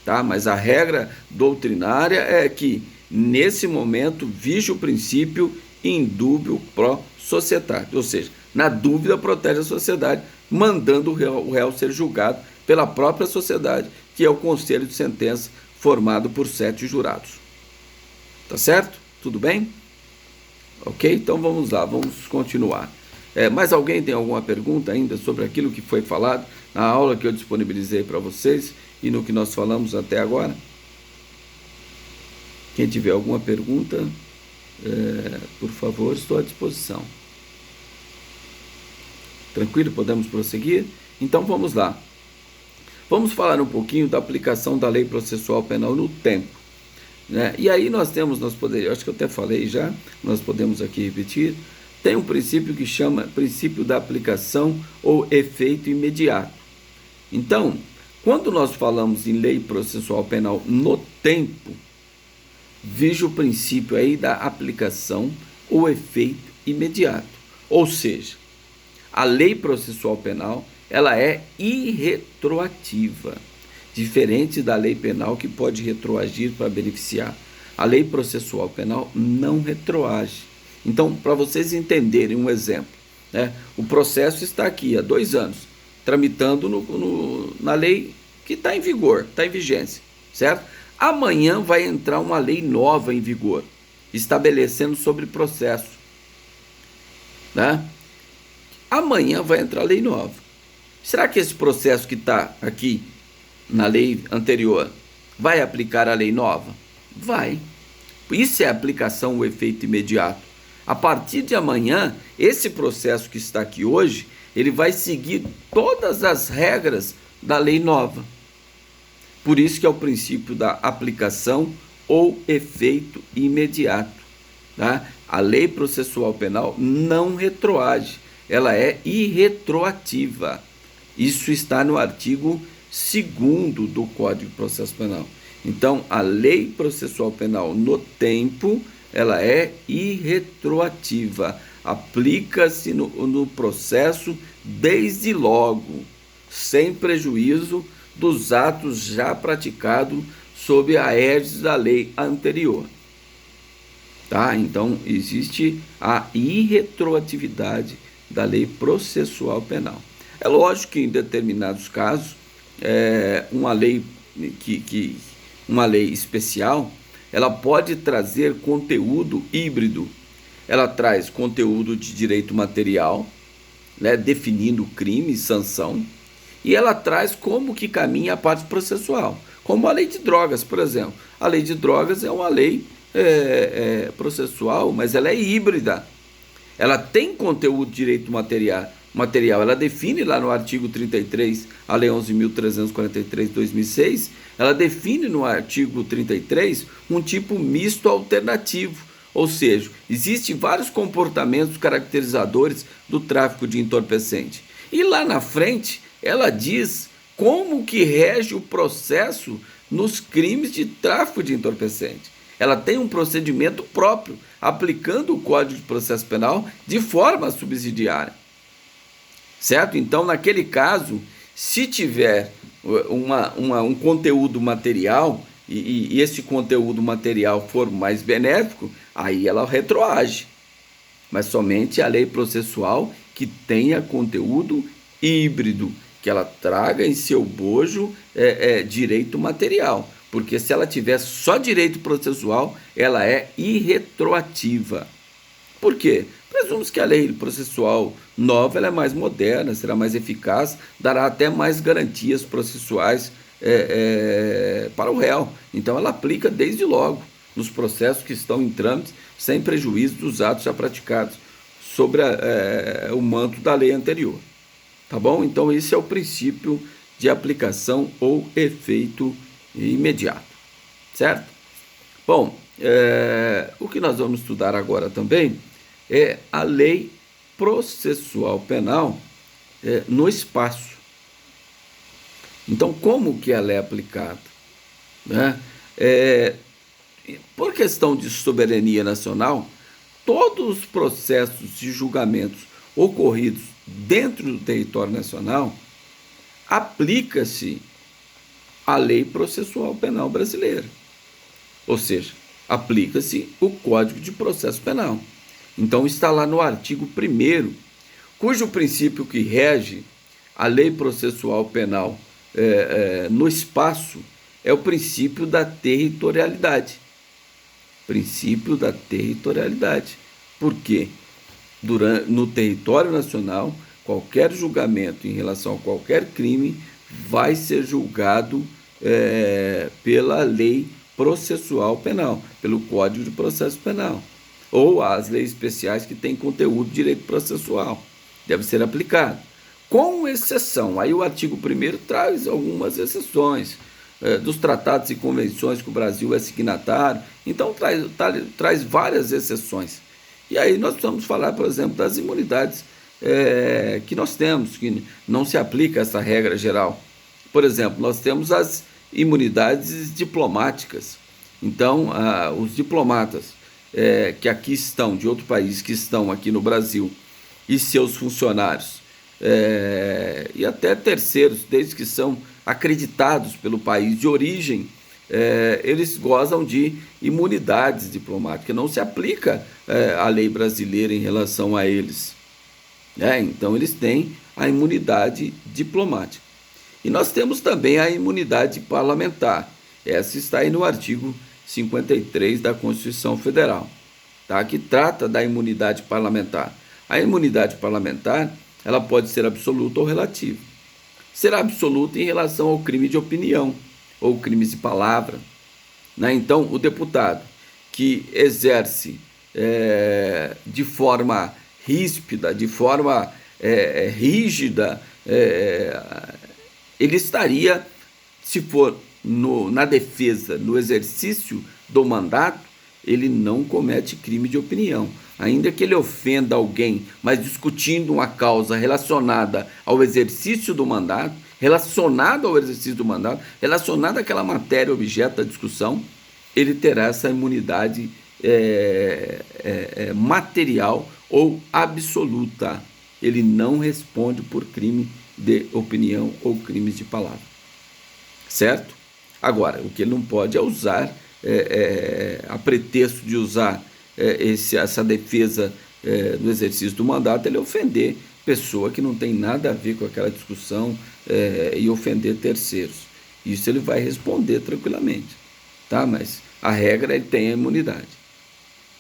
Tá? Mas a regra doutrinária é que, nesse momento, vige o princípio indúbio pro societate, ou seja, na dúvida protege a sociedade, mandando o réu ser julgado pela própria sociedade, que é o conselho de sentença formado por 7 jurados. Tá certo? Tudo bem? Ok? Então vamos lá, vamos continuar. Mais alguém tem alguma pergunta ainda sobre aquilo que foi falado na aula que eu disponibilizei para vocês e no que nós falamos até agora? Quem tiver alguma pergunta, por favor, estou à disposição. Tranquilo? Podemos prosseguir? Então vamos lá. Vamos falar um pouquinho da aplicação da lei processual penal no tempo, né? E aí nós poderíamos, acho que eu até falei já, nós podemos aqui repetir, tem um princípio que chama princípio da aplicação ou efeito imediato. Então, quando nós falamos em lei processual penal no tempo, vige o princípio aí da aplicação ou efeito imediato. Ou seja, a lei processual penal, ela é irretroativa, diferente da lei penal que pode retroagir para beneficiar. A lei processual penal não retroage. Então, para vocês entenderem um exemplo, né? O processo está aqui há 2 anos, tramitando na lei que está em vigor, está em vigência, certo? Amanhã vai entrar uma lei nova em vigor, estabelecendo sobre processo, né? Amanhã vai entrar lei nova. Será que esse processo que está aqui na lei anterior vai aplicar a lei nova? Vai. Isso é aplicação, o efeito imediato. A partir de amanhã, esse processo que está aqui hoje, ele vai seguir todas as regras da lei nova. Por isso que é o princípio da aplicação ou efeito imediato. Tá? A lei processual penal não retroage, ela é irretroativa. Isso está no artigo 2º do Código de Processo Penal. Então, a lei processual penal no tempo, ela é irretroativa. Aplica-se no processo desde logo, sem prejuízo dos atos já praticados sob a égide da lei anterior. Tá? Então, existe a irretroatividade da lei processual penal. É lógico que em determinados casos, uma lei uma lei especial, ela pode trazer conteúdo híbrido. Ela traz conteúdo de direito material, né, definindo crime e sanção, e ela traz como que caminha a parte processual, como a lei de drogas, por exemplo. A lei de drogas é uma lei processual, mas ela é híbrida. Ela tem conteúdo de direito material, ela define lá no artigo 33, a Lei 11.343 de 2006, ela define no artigo 33 um tipo misto alternativo, ou seja, existem vários comportamentos caracterizadores do tráfico de entorpecente. E lá na frente, ela diz como que rege o processo nos crimes de tráfico de entorpecente. Ela tem um procedimento próprio, aplicando o Código de Processo Penal de forma subsidiária. Certo? Então, naquele caso, se tiver um conteúdo material e esse conteúdo material for mais benéfico, aí ela retroage. Mas somente a lei processual que tenha conteúdo híbrido, que ela traga em seu bojo direito material. Porque se ela tiver só direito processual, ela é irretroativa. Por quê? Presumimos que a lei processual nova ela é mais moderna, será mais eficaz, dará até mais garantias processuais para o réu. Então ela aplica desde logo nos processos que estão em trâmite, sem prejuízo dos atos já praticados sobre o manto da lei anterior. Tá bom? Então esse é o princípio de aplicação ou efeito imediato, certo? Bom, o que nós vamos estudar agora também é a lei processual penal no espaço. Então, como que ela é aplicada? Né? Por questão de soberania nacional, todos os processos de julgamentos ocorridos dentro do território nacional aplica-se a lei processual penal brasileira. Ou seja, aplica-se o Código de Processo Penal. Então está lá no artigo 1º, cujo princípio que rege a lei processual penal no espaço é o princípio da territorialidade. Princípio da territorialidade. Por quê? No território nacional, qualquer julgamento em relação a qualquer crime vai ser julgado pela lei processual penal, pelo Código de Processo Penal, ou as leis especiais que têm conteúdo de direito processual, deve ser aplicado, com exceção, aí o artigo 1º traz algumas exceções, dos tratados e convenções que o Brasil é signatário, então traz várias exceções, e aí nós precisamos falar, por exemplo, das imunidades que nós temos, que não se aplica essa regra geral. Por exemplo, nós temos as imunidades diplomáticas. Então, os diplomatas que aqui estão, de outro país, que estão aqui no Brasil, e seus funcionários, e até terceiros, desde que são acreditados pelo país de origem, eles gozam de imunidades diplomáticas. Não se aplica a lei brasileira em relação a eles. Então, eles têm a imunidade diplomática. E nós temos também a imunidade parlamentar. Essa está aí no artigo 53 da Constituição Federal, tá? Que trata da imunidade parlamentar. A imunidade parlamentar, ela pode ser absoluta ou relativa. Será absoluta em relação ao crime de opinião ou crimes de palavra. Né? Então, o deputado que exerce de forma ríspida, de forma rígida, ele estaria, se for na defesa, no exercício do mandato, ele não comete crime de opinião. Ainda que ele ofenda alguém, mas discutindo uma causa relacionada ao exercício do mandato, relacionado àquela matéria objeto da discussão, ele terá essa imunidade material ou absoluta. Ele não responde por crime de opinião ou crimes de palavra. Certo? Agora, o que ele não pode é usar, a pretexto de usar essa defesa no exercício do mandato, ele ofender pessoa que não tem nada a ver com aquela discussão e ofender terceiros. Isso ele vai responder tranquilamente, tá? Mas a regra, ele tem a imunidade,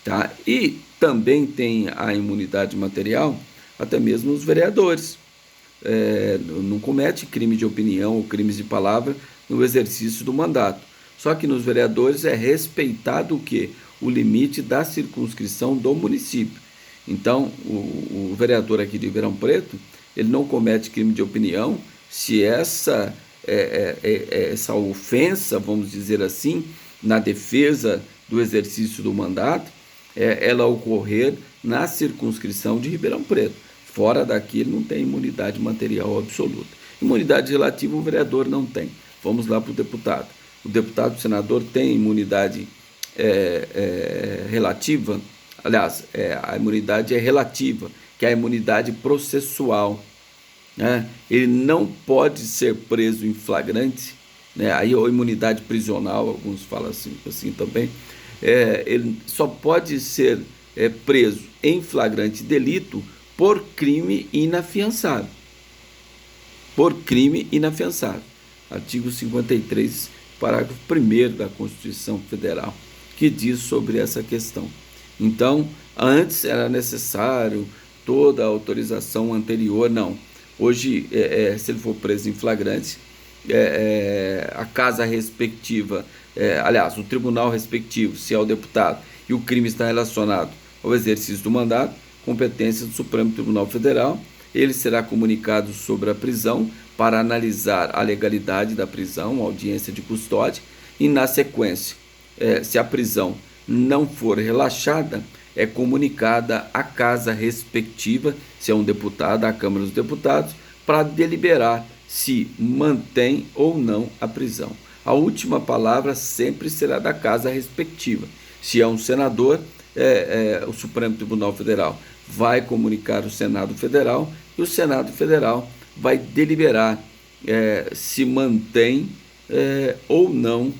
tá? E também tem a imunidade material, até mesmo os vereadores. Não comete crime de opinião ou crimes de palavra no exercício do mandato. Só que nos vereadores é respeitado o quê? O limite da circunscrição do município. Então, o vereador aqui de Ribeirão Preto, ele não comete crime de opinião se essa ofensa, vamos dizer assim, na defesa do exercício do mandato, ela ocorrer na circunscrição de Ribeirão Preto. Fora daqui, ele não tem imunidade material absoluta. Imunidade relativa, o vereador não tem. Vamos lá para o deputado. O deputado, o senador, tem imunidade relativa. Aliás, a imunidade é relativa, que é a imunidade processual, né? Ele não pode ser preso em flagrante, né? Aí a imunidade prisional, alguns falam assim também. Ele só pode ser preso em flagrante delito por crime inafiançável. Por crime inafiançável. Artigo 53, parágrafo 1º da Constituição Federal, que diz sobre essa questão. Então, antes era necessário toda a autorização anterior, não. Hoje, se ele for preso em flagrante, a casa respectiva, aliás, o tribunal respectivo, se é o deputado, e o crime está relacionado ao exercício do mandato, competência do Supremo Tribunal Federal, ele será comunicado sobre a prisão para analisar a legalidade da prisão, audiência de custódia, e na sequência, se a prisão não for relaxada, é comunicada à casa respectiva, se é um deputado, à Câmara dos Deputados, para deliberar se mantém ou não a prisão. A última palavra sempre será da casa respectiva. Se é um senador, o Supremo Tribunal Federal vai comunicar ao Senado Federal e o Senado Federal vai deliberar se mantém ou não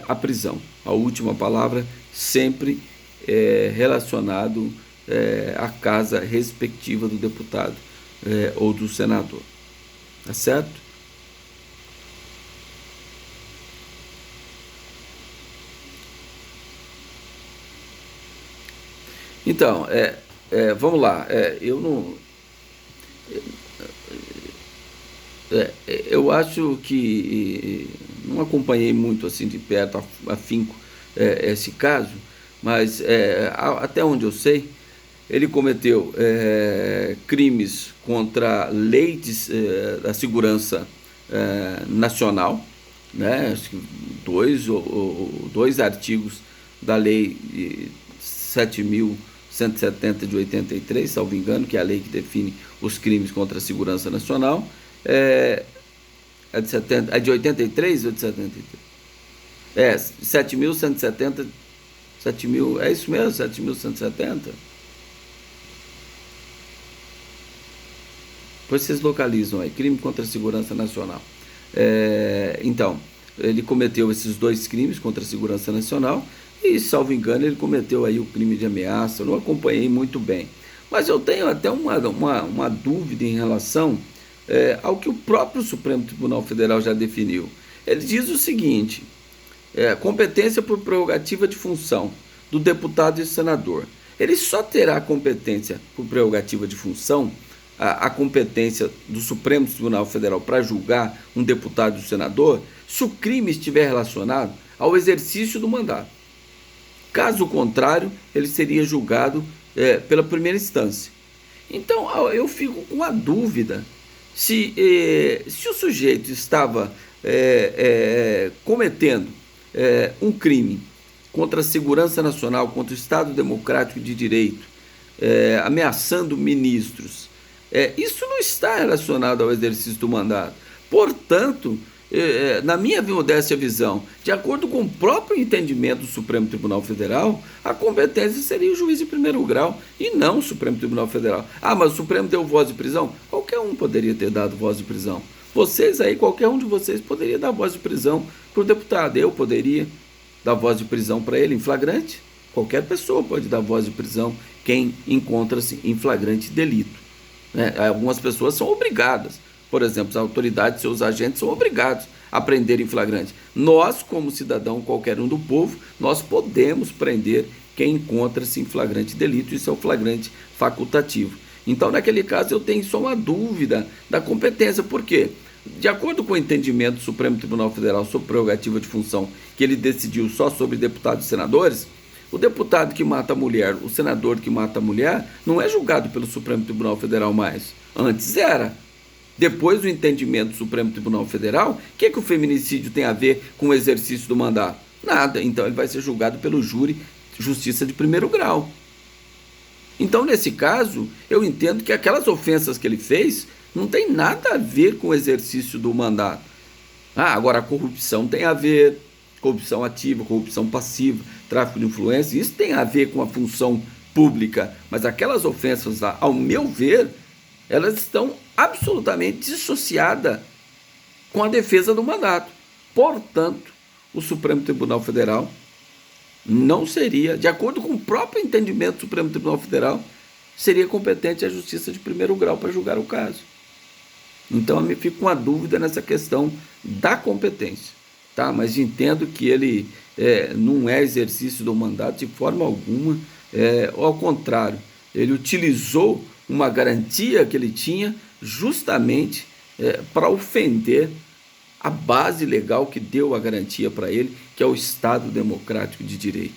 a prisão. A última palavra sempre relacionado à casa respectiva do deputado ou do senador. Tá certo? Então, vamos lá. Eu não. Eu acho que não acompanhei muito assim de perto, afinco, esse caso, mas até onde eu sei, ele cometeu crimes contra a lei da segurança nacional, né? Acho que dois artigos da lei 7.170 de 83, salvo engano, que é a lei que define os crimes contra a segurança nacional. É de 83 ou de 73? 7.170, é isso mesmo, 7.170? Depois vocês localizam aí, crime contra a segurança nacional. Então, ele cometeu esses dois crimes contra a segurança nacional e, salvo engano, ele cometeu aí o crime de ameaça. Eu não acompanhei muito bem, mas eu tenho até uma dúvida em relação ao que o próprio Supremo Tribunal Federal já definiu. Ele diz o seguinte: competência por prerrogativa de função do deputado e senador. Ele só terá competência por prerrogativa de função, a competência do Supremo Tribunal Federal para julgar um deputado e um senador, se o crime estiver relacionado ao exercício do mandato. Caso contrário, ele seria julgado pela primeira instância. Então, eu fico com a dúvida Se o sujeito estava cometendo um crime contra a segurança nacional, contra o Estado Democrático de Direito, ameaçando ministros, isso não está relacionado ao exercício do mandato. Portanto, na minha modesta visão, de acordo com o próprio entendimento do Supremo Tribunal Federal, a competência seria o juiz de primeiro grau e não o Supremo Tribunal Federal. Ah, mas o Supremo deu voz de prisão? Qualquer um poderia ter dado voz de prisão. Vocês aí, qualquer um de vocês poderia dar voz de prisão para o deputado. Eu poderia dar voz de prisão para ele em flagrante. Qualquer pessoa pode dar voz de prisão quem encontra-se em flagrante delito. Algumas pessoas são obrigadas. Por exemplo, as autoridades, seus agentes são obrigados a prender em flagrante. Nós, como cidadão, qualquer um do povo, nós podemos prender quem encontra-se em flagrante delito. Isso é o flagrante facultativo. Então, naquele caso, eu tenho só uma dúvida da competência. Por quê? De acordo com o entendimento do Supremo Tribunal Federal sobre prerrogativa de função, que ele decidiu só sobre deputados e senadores, o deputado que mata a mulher, o senador que mata a mulher, não é julgado pelo Supremo Tribunal Federal mais. Antes era. Depois do entendimento do Supremo Tribunal Federal, o que o feminicídio tem a ver com o exercício do mandato? Nada. Então ele vai ser julgado pelo júri Justiça de primeiro grau. Então, nesse caso, eu entendo que aquelas ofensas que ele fez não tem nada a ver com o exercício do mandato. Agora a corrupção tem a ver, corrupção ativa, corrupção passiva, tráfico de influência, isso tem a ver com a função pública. Mas aquelas ofensas lá, ao meu ver, elas estão absolutamente dissociadas com a defesa do mandato. Portanto, o Supremo Tribunal Federal não seria, de acordo com o próprio entendimento do Supremo Tribunal Federal, seria competente a Justiça de primeiro grau para julgar o caso. Então, eu me fico com a dúvida nessa questão da competência, tá? Mas entendo que ele não é exercício do mandato de forma alguma, ao contrário, ele utilizou uma garantia que ele tinha justamente para ofender a base legal que deu a garantia para ele, que é o Estado Democrático de Direito.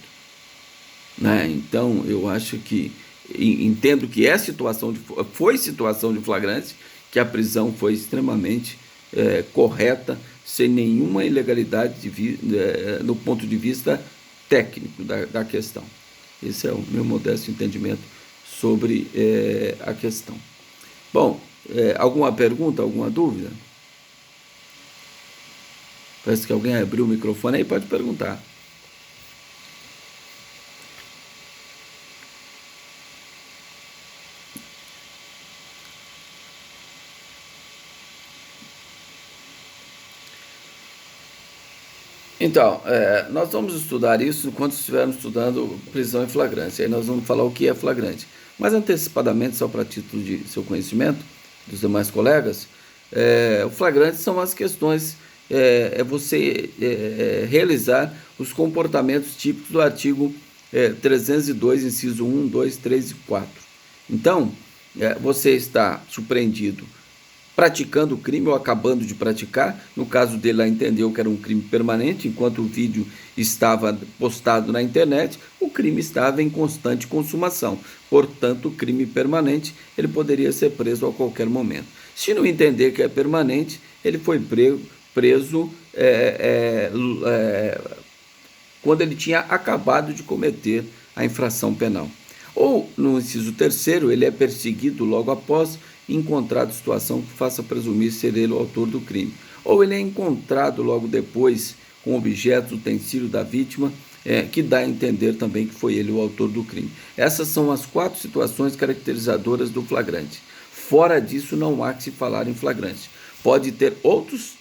Então, eu acho que, entendo que foi situação de flagrante, que a prisão foi extremamente correta, sem nenhuma ilegalidade no ponto de vista técnico da questão. Esse é o meu modesto entendimento sobre a questão. Bom, alguma pergunta, alguma dúvida? Parece que alguém abriu o microfone aí, pode perguntar. Então, nós vamos estudar isso quando estivermos estudando prisão em flagrante. Aí nós vamos falar o que é flagrante. Mas antecipadamente, só para título de seu conhecimento, dos demais colegas, o flagrante são as questões, você realizar os comportamentos típicos do artigo 302, inciso 1, 2, 3 e 4. Então, você está surpreendido praticando o crime ou acabando de praticar. No caso dele, lá entendeu que era um crime permanente, enquanto o vídeo estava postado na internet, o crime estava em constante consumação. Portanto, crime permanente, ele poderia ser preso a qualquer momento. Se não entender que é permanente, ele foi preso quando ele tinha acabado de cometer a infração penal. Ou, no inciso 3º, ele é perseguido logo após encontrado situação que faça presumir ser ele o autor do crime. Ou ele é encontrado logo depois com objetos, utensílio da vítima, que dá a entender também que foi ele o autor do crime. Essas são as 4 situações caracterizadoras do flagrante. Fora disso, não há que se falar em flagrante. Pode ter outros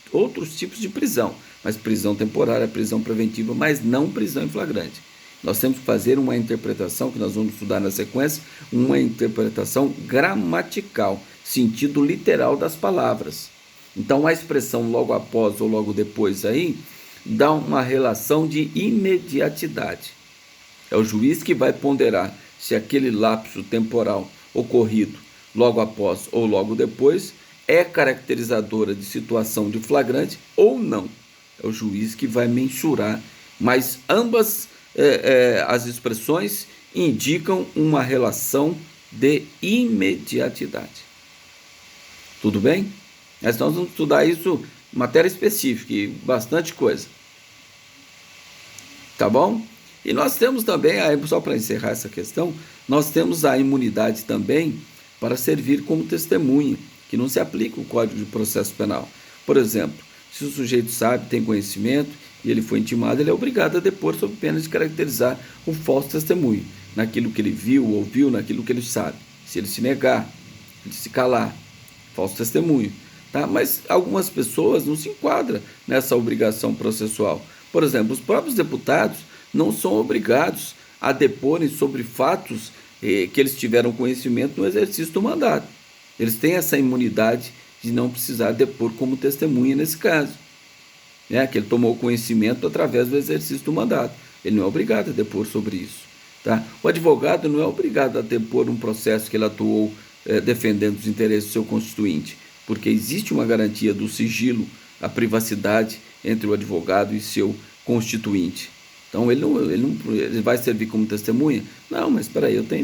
tipos de prisão, mas prisão temporária, prisão preventiva, mas não prisão em flagrante. Nós temos que fazer uma interpretação, que nós vamos estudar na sequência, uma interpretação gramatical, sentido literal das palavras. Então, a expressão logo após ou logo depois aí, dá uma relação de imediatidade. É o juiz que vai ponderar se aquele lapso temporal ocorrido logo após ou logo depois é caracterizadora de situação de flagrante ou não. É o juiz que vai mensurar, mas ambas as expressões indicam uma relação de imediatidade. Tudo bem? Mas nós vamos estudar isso, matéria específica e bastante coisa. Tá bom? E nós temos também, só para encerrar essa questão, nós temos a imunidade também para servir como testemunha, que não se aplica o Código de Processo Penal. Por exemplo, se o sujeito sabe, tem conhecimento e ele foi intimado, ele é obrigado a depor sob pena de caracterizar o falso testemunho, naquilo que ele viu, ouviu, naquilo que ele sabe. Se ele se negar, ele se calar, falso testemunho. Tá? Mas algumas pessoas não se enquadram nessa obrigação processual. Por exemplo, os próprios deputados não são obrigados a deporem sobre fatos que eles tiveram conhecimento no exercício do mandato. Eles têm essa imunidade de não precisar depor como testemunha nesse caso, né? Que ele tomou conhecimento através do exercício do mandato. Ele não é obrigado a depor sobre isso. Tá? O advogado não é obrigado a depor um processo que ele atuou defendendo os interesses do seu constituinte, porque existe uma garantia do sigilo, a privacidade entre o advogado e seu constituinte. Então ele vai servir como testemunha? Não, mas espera aí, eu tenho